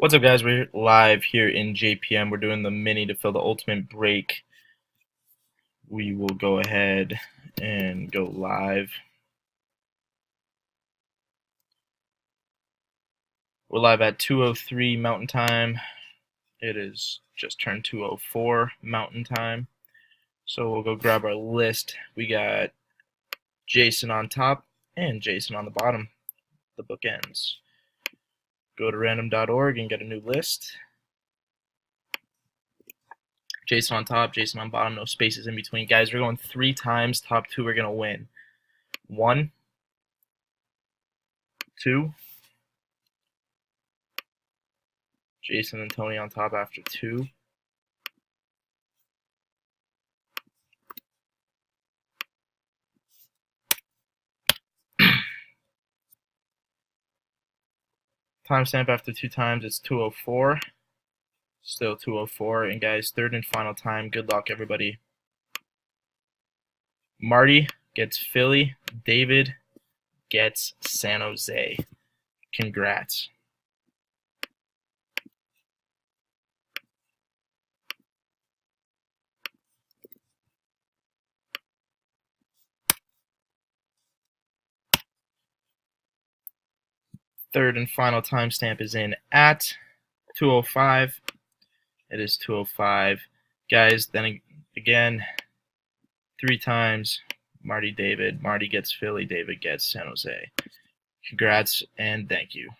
What's up, guys? We're live here in JPM. We're doing the mini to fill the ultimate break. We will go ahead and go live. We're live at 2:03 Mountain Time. It is just turned 2:04 Mountain Time. So we'll go grab our list. We got Jason on top and Jason on the bottom, the bookends. Go to random.org and get a new list. Jason on top, Jason on bottom, no spaces in between. Guys, we're going 3 times. Top 2 are going to win. 1, 2. Jason and Tony on top after 2. Timestamp after 2 times, it's 2:04. Still 2:04. And guys, third and final time. Good luck, everybody. Marty gets Philly. David gets San Jose. Congrats. Third and final timestamp is in at 2:05. It is 2:05. Guys, then again, 3 times. Marty, David. Marty gets Philly. David gets San Jose. Congrats and thank you.